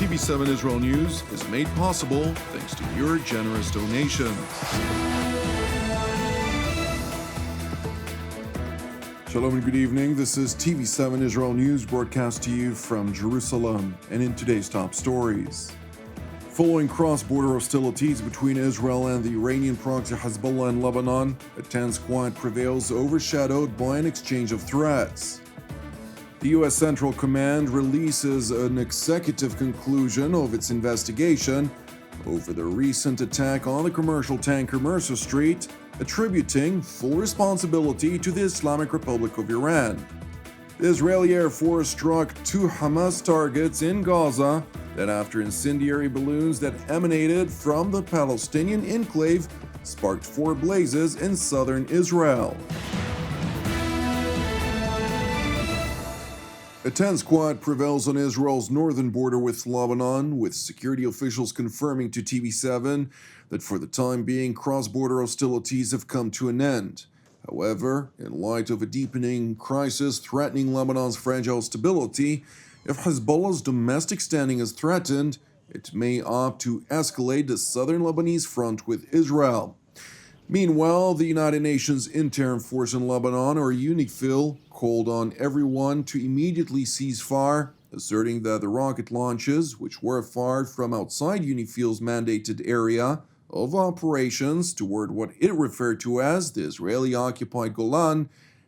TV7 Israel News is made possible thanks to your generous donations. Shalom and good evening. This is TV7 Israel News broadcast to you from Jerusalem. And in today's top stories, following cross-border hostilities between Israel and the Iranian proxy Hezbollah in Lebanon, a tense quiet prevails overshadowed by an exchange of threats. The U.S. Central Command releases an executive conclusion of its investigation over the recent attack on the commercial tanker Mercer Street, attributing full responsibility to the Islamic Republic of Iran. The Israeli Air Force struck 2 Hamas targets in Gaza that after incendiary balloons that emanated from the Palestinian enclave sparked 4 blazes in southern Israel. A tense quiet prevails on Israel's northern border with Lebanon, with security officials confirming to TV7 that for the time being, cross-border hostilities have come to an end. However, in light of a deepening crisis threatening Lebanon's fragile stability, if Hezbollah's domestic standing is threatened, it may opt to escalate the southern Lebanese front with Israel. Meanwhile, the United Nations Interim Force in Lebanon, or UNIFIL, called on everyone to immediately cease fire, asserting that the rocket launches, which were fired from outside UNIFIL's mandated area of operations toward what it referred to as the Israeli-occupied Golan,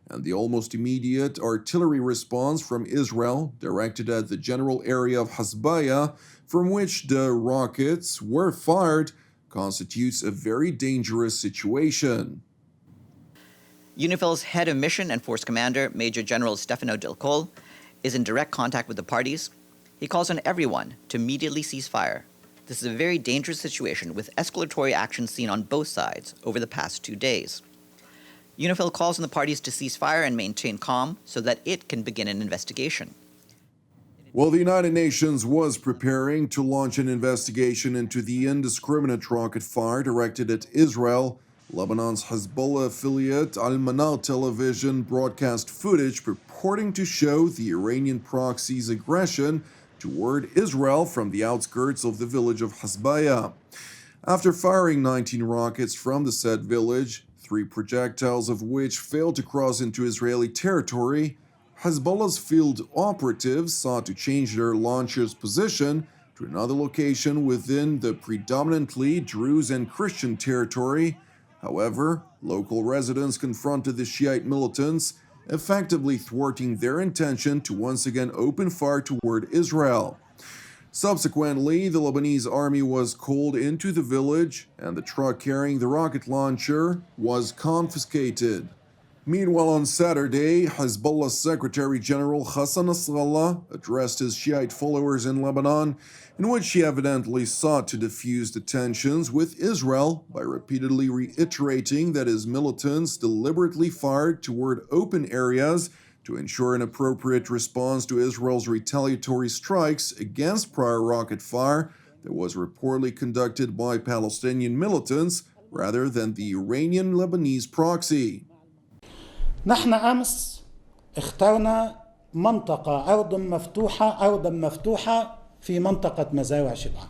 and the almost immediate artillery response from Israel directed at the general area of Hasbaya, from which the rockets were fired, constitutes a very dangerous situation. UNIFIL's head of mission and force commander, Major General Stefano Del Col, is in direct contact with the parties. He calls on everyone to immediately cease fire. This is a very dangerous situation with escalatory actions seen on both sides over the past 2 days. UNIFIL calls on the parties to cease fire and maintain calm so that it can begin an investigation. While the United Nations was preparing to launch an investigation into the indiscriminate rocket fire directed at Israel, Lebanon's Hezbollah affiliate Al-Manar Television broadcast footage purporting to show the Iranian proxy's aggression toward Israel from the outskirts of the village of Hasbaya. After firing 19 rockets from the said village, 3 projectiles of which failed to cross into Israeli territory, Hezbollah's field operatives sought to change their launcher's position to another location within the predominantly Druze and Christian territory. However, local residents confronted the Shiite militants, effectively thwarting their intention to once again open fire toward Israel. Subsequently, the Lebanese army was called into the village, and the truck carrying the rocket launcher was confiscated. Meanwhile, on Saturday, Hezbollah's Secretary General Hassan Nasrallah addressed his Shiite followers in Lebanon, in which he evidently sought to diffuse the tensions with Israel by repeatedly reiterating that his militants deliberately fired toward open areas to ensure an appropriate response to Israel's retaliatory strikes against prior rocket fire that was reportedly conducted by Palestinian militants rather than the Iranian Lebanese proxy. نحن أمس اخترنا منطقة أرضا مفتوحة في منطقة مزارع شبعة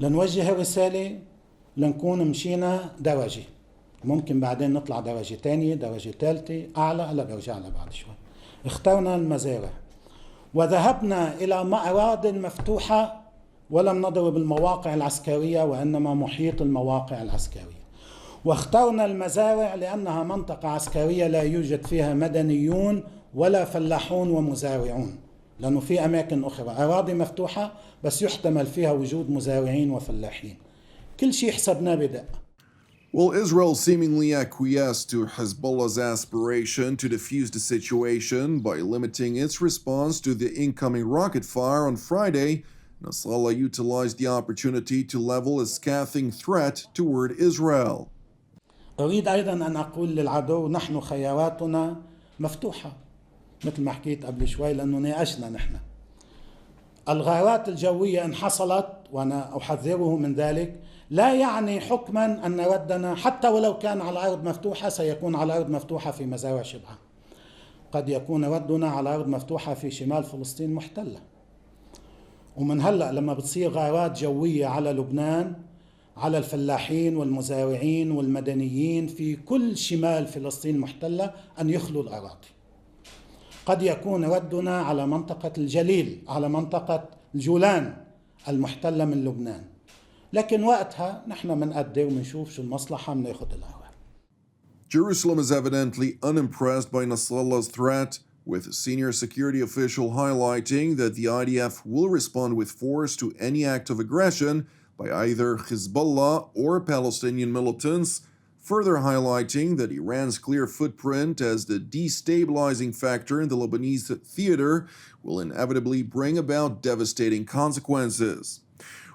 لنوجه رسالة لنكون مشينا درجة ممكن بعدين نطلع درجة تانية درجة ثالثة أعلى هلا برجع لها بعد شوي. اخترنا المزارع وذهبنا إلى أراضٍ مفتوحة ولم نضرب المواقع العسكرية وإنما محيط المواقع العسكرية. واخترنا المزارع لأنها منطقة عسكرية لا يوجد فيها مدنيون ولا فلاحون ومزارعون، لأنه في أماكن أخرى أراضي مفتوحة بس يحتمل فيها وجود مزارعين وفلاحين. كل شيء حسبناه بدقة. While Israel seemingly acquiesced to Hezbollah's aspiration to defuse the situation by limiting its response to the incoming rocket fire on Friday, Nasrallah utilized the opportunity to level a scathing threat toward Israel. أريد أيضا أن أقول للعدو نحن خياراتنا مفتوحة مثل ما حكيت قبل شوي لأنه ناقشنا نحن. الغارات الجوية إن حصلت وأنا أحذره من ذلك لا يعني حكما أن ردنا حتى ولو كان على أرض مفتوحة سيكون على أرض مفتوحة في مزارع شبعة. قد يكون ردنا على أرض مفتوحة في شمال فلسطين محتلة. ومن هلأ لما بتصير غارات جوية على لبنان على الفلاحين والمزارعين والمدنيين في كل شمال فلسطين المحتلة أن يخلوا الأراضي. قد يكون ردنا على منطقة الجليل، على منطقة الجولان المحتلة من لبنان، لكن وقتها نحن منقدر ومنشوف شو المصلحة مناخد القرار. Jerusalem is evidently unimpressed by Nasrallah's threat, with a senior security official highlighting that the IDF will respond with force to any act of aggression by either Hezbollah or Palestinian militants, further highlighting that Iran's clear footprint as the destabilizing factor in the Lebanese theater will inevitably bring about devastating consequences.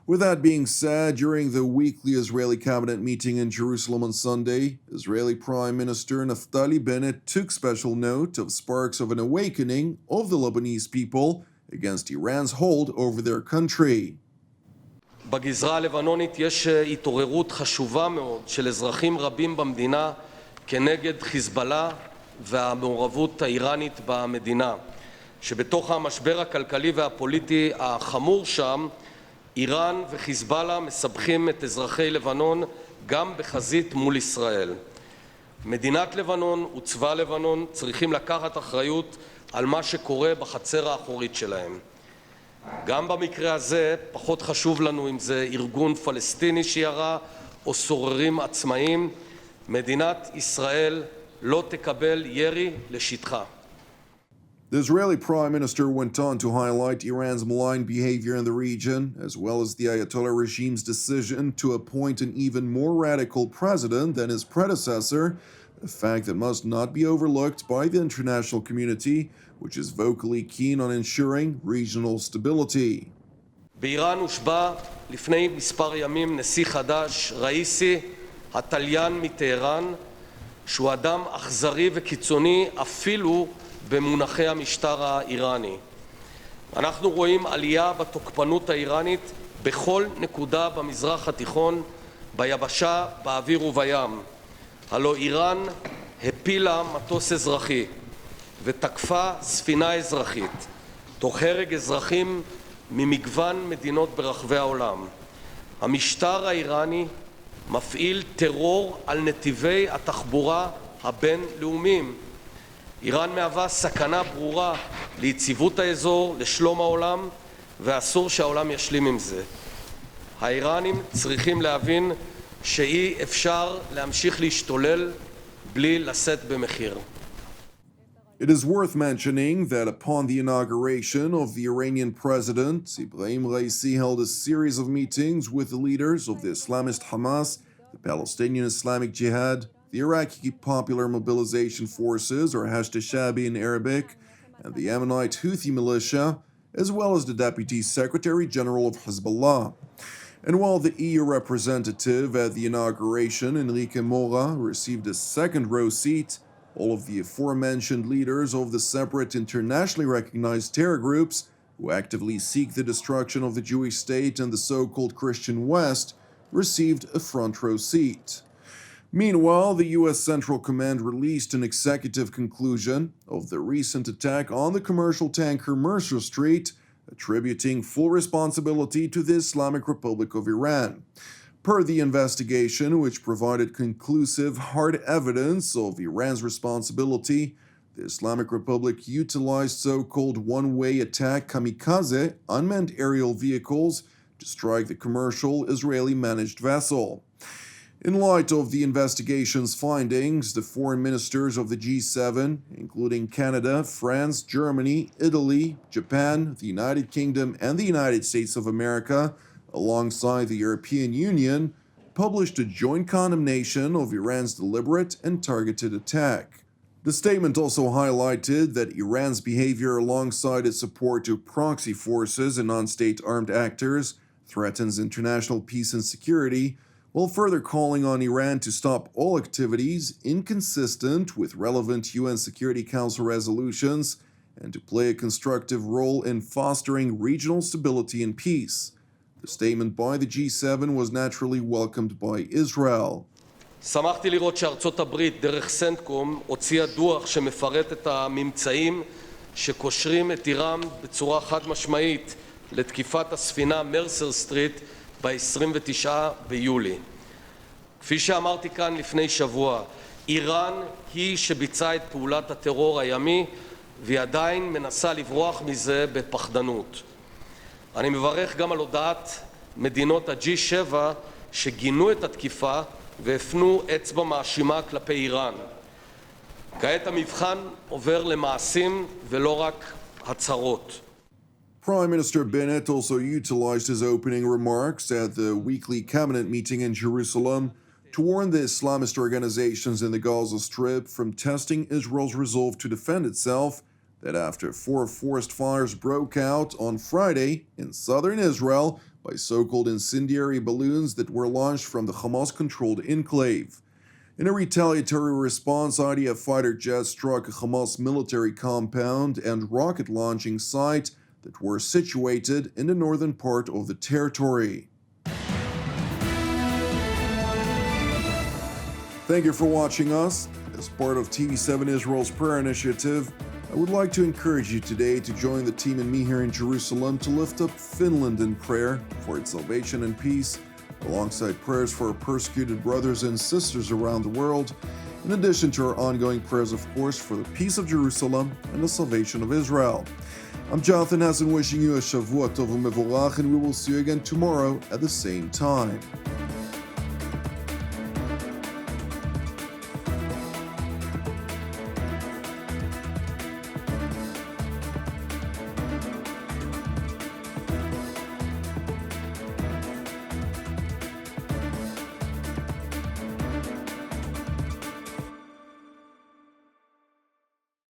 With that being said, during the weekly Israeli cabinet meeting in Jerusalem on Sunday, Israeli Prime Minister Naftali Bennett took special note of sparks of an awakening of the Lebanese people against Iran's hold over their country. בגזרה הלבנונית יש התעוררות חשובה מאוד של אזרחים רבים במדינה כנגד חיזבאללה והמעורבות האיראנית במדינה, שבתוך המשבר הכלכלי והפוליטי החמור שם, איראן וחיזבאללה מסבכים את אזרחי לבנון גם בחזית מול ישראל. מדינת לבנון וצבא לבנון צריכים לקחת אחריות על מה שקורה בחצר האחורית שלהם. גם במקרה הזה פחות חשוב לנו אם זה ארגון פלסטיני שירה או סוררים עצמאיים, מדינת ישראל לא תקבל ירי לשטחה. The Israeli Prime Minister went on to highlight Iran's malign behavior in the region, as well as the Ayatollah regime's decision to appoint an even more radical president than his predecessor, a fact that must not be overlooked by the international community, which is vocally keen on ensuring regional stability. באיראן הושבע לפני מספר ימים נשיא חדש, ראיסי, התליין מטהרן, שהוא אדם אכזרי וקיצוני אפילו במונחי המשטר האיראני. אנחנו רואים עלייה בתוקפנות האיראנית בכל נקודה במזרח התיכון, ביבשה, באוויר ובים. הלא איראן הפילה מטוס אזרחי ותקפה ספינה אזרחית, תוך הרג אזרחים ממגוון מדינות ברחבי העולם. המשטר האיראני מפעיל טרור על נתיבי התחבורה הבינלאומיים. איראן מהווה סכנה ברורה ליציבות האזור, לשלום העולם, ואסור שהעולם ישלים עם זה. האיראנים צריכים להבין שאי אפשר להמשיך להשתולל בלי לשאת במחיר. It is worth mentioning that upon the inauguration of the Iranian president, Ibrahim Raisi held a series of meetings with the leaders of the Islamist Hamas, the Palestinian Islamic Jihad, the Iraqi Popular Mobilization Forces, or Hashd al-Shabi in Arabic, and the Yemenite Houthi militia, as well as the Deputy Secretary General of Hezbollah. And while the EU representative at the inauguration, Enrique Mora, received a second-row seat, all of the aforementioned leaders of the separate internationally recognized terror groups who actively seek the destruction of the Jewish state and the so-called Christian West received a front-row seat. Meanwhile, the U.S. Central Command released an executive conclusion of the recent attack on the commercial tanker Mercer Street, attributing full responsibility to the Islamic Republic of Iran. Per the investigation, which provided conclusive, hard evidence of Iran's responsibility, the Islamic Republic utilized so-called one-way attack kamikaze unmanned aerial vehicles to strike the commercial Israeli-managed vessel. In light of the investigation's findings, the foreign ministers of the G7, including Canada, France, Germany, Italy, Japan, the United Kingdom, and the United States of America, alongside the European Union, published a joint condemnation of Iran's deliberate and targeted attack. The statement also highlighted that Iran's behavior alongside its support to proxy forces and non-state armed actors threatens international peace and security, while further calling on Iran to stop all activities inconsistent with relevant UN Security Council resolutions and to play a constructive role in fostering regional stability and peace. The statement by the G7 was naturally welcomed by Israel. שמחתי לראות שארצות הברית דרך סנטקום הוציאה דוח שמפרט את הממצאים שקושרים את איראן בצורה חד משמעית לתקיפת הספינה מרסר סטריט ב-29 ביולי. כפי שאמרתי כאן לפני שבוע, איראן היא שביצעה את פעולת הטרור הימי והיא עדיין מנסה לברוח מזה בפחדנות. אני מברך גם על הודעת מדינות ה-G7 שגינו את התקיפה והפנו אצבע מאשימה כלפי איראן. כעת המבחן עובר למעשים ולא רק הצהרות. Prime Minister Bennett also utilized his opening remarks at the weekly cabinet meeting in Jerusalem to warn the Islamist organizations in the Gaza Strip from testing Israel's resolve to defend itself, that after 4 forest fires broke out on Friday in southern Israel by so-called incendiary balloons that were launched from the Hamas-controlled enclave. In a retaliatory response, IDF fighter jets struck a Hamas military compound and rocket launching site that were situated in the northern part of the territory. Thank you for watching us. As part of TV7 Israel's prayer initiative, I would like to encourage you today to join the team and me here in Jerusalem to lift up Finland in prayer for its salvation and peace, alongside prayers for our persecuted brothers and sisters around the world, in addition to our ongoing prayers, of course, for the peace of Jerusalem and the salvation of Israel. I'm Jonathan Hassan wishing you a Shavua Tov u'Mevorach, and we will see you again tomorrow at the same time.